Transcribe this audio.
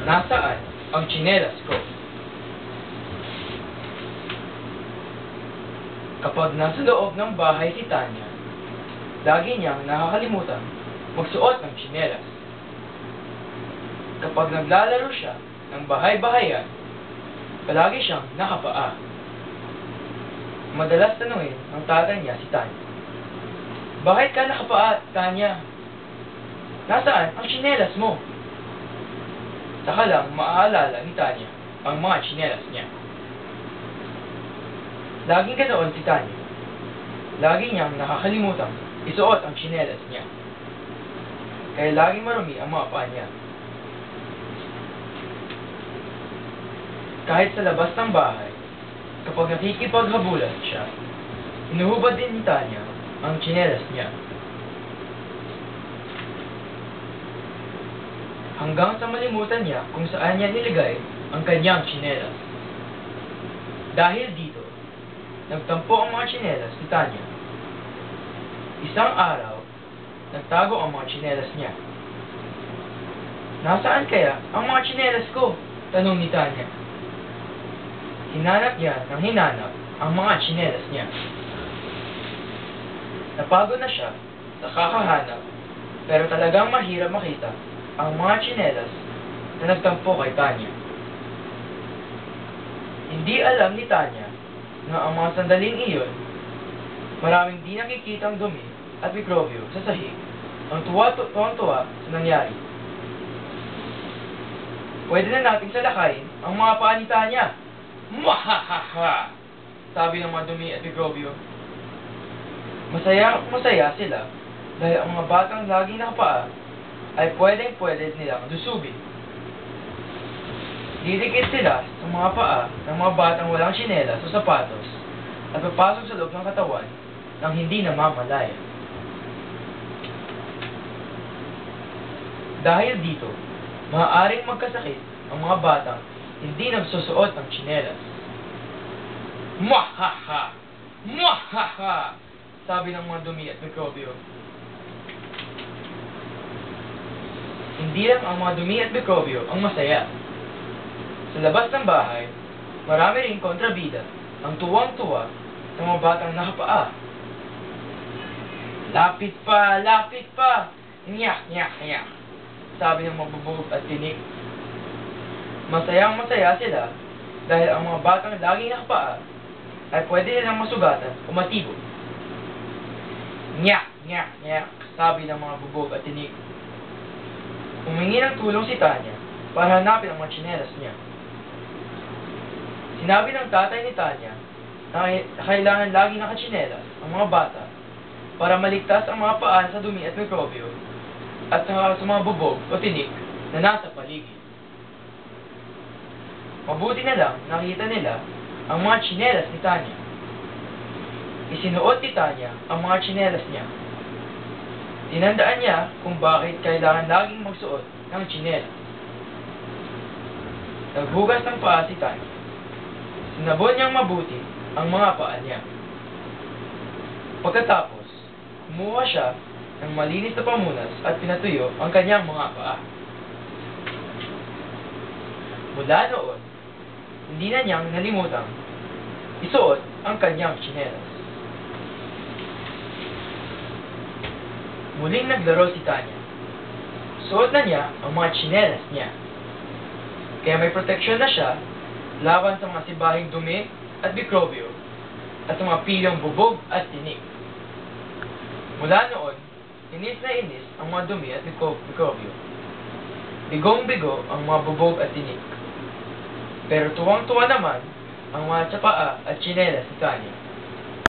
Nasaan ang tsinelas ko? Kapag nasa loob ng bahay si Tanya, lagi niyang nakakalimutan magsuot ng tsinelas. Kapag naglalaro siya ng bahay-bahayan, palagi siyang nakapaa. Madalas tanungin ng tatay niya si Tanya, "Bakit ka nakapaa, Tanya? Nasaan ang tsinelas mo?" Saka lang maaalala ni Tanya ang mga tsinelas niya. Laging ganoon si Tanya. Lagi niyang nakakalimutan isuot ang tsinelas niya. Kaya laging marumi ang mga paa niya. Kahit sa labas ng bahay, kapag nakikipaghabulan siya, hinuhubad din ni Tanya ang tsinelas niya. Hanggang sa malimutan niya kung saan niya nilagay ang kanyang tsinelas. Dahil dito, nagtampo ang mga tsinelas ni Tanya. Isang araw, nagtago ang mga tsinelas niya. "Nasaan kaya ang mga tsinelas ko?" tanong ni Tanya. Hinanap niya ng hinanap ang mga tsinelas niya. Napagod na siya sa kakahanap, pero talagang mahirap makita ang mga tsinelas na nagtampo kay Tanya. Hindi alam ni Tanya na ang mga sandaling iyon, maraming di nakikitang dumi at mikrobyo sa sahig ang tuwang-tuwa sa nangyari. "Pwede na nating salakayin ang mga paa ni Tanya." "Mwahahaha!" sabi ng mga dumi at mikrobyo. Masaya sila dahil ang mga batang laging nakapaa ay pwede nilang lusubin. Didikit sila sa mga paa ng mga batang walang tsinelas o sapatos at papasok sa loob ng katawan ng hindi namamalaya. Dahil dito, maaaring magkasakit ang mga batang hindi nagsusuot ng tsinelas. "Mwahaha! Mwahaha!" sabi ng mga dumi at mikrobyo. Hindi lang ang mga dumi at mikrobyo ang masaya. Sa labas ng bahay, marami ring kontrabida ang tuwang-tuwa ng mga batang nakapaa. "Lapit pa! Lapit pa! Nyak! Nyak! Nyak!" sabi ng mga bubog at tinik. Masayang-masaya sila dahil ang mga batang laging nakapaa ay pwede nilang masugatan o matibok. "Nyak! Nyak! Nyak!" sabi ng mga bubog at tinik. Humingi ng tulong si Tanya para hanapin ang mga tsinelas niya. Sinabi ng tatay ni Tanya na kailangan lagi nakatsinelas ang mga bata para maligtas ang mga paa sa dumi at mikrobyo at sa mga bubog o tinik na nasa paligid. Mabuti na lang nakita nila ang mga tsinelas ni Tanya. Isinuot ni Tanya ang mga tsinelas niya. Tinandaan niya kung bakit kailangan laging magsuot ng tsinelas. Naghugas ng paa si Tanya. Sinabon niyang mabuti ang mga paa niya. Pagkatapos, kumuha siya ng malinis na pamunas at pinatuyo ang kanyang mga paa. Mula noon, hindi na niyang nalimutang isuot ang kanyang tsinelas. Muling naglaro si Tanya. Suot na niya ang mga tsinelas niya. Kaya may proteksyon na siya laban sa mga sibahing dumi at mikrobyo at sa mga pilyong bubog at tinik. Mula noon, inis na inis ang mga dumi at mikrobyo. Bigong-bigo ang mga bubog at tinik. Pero tuwang-tuwa naman ang mga tsapaa at tsinelas ni Tanya.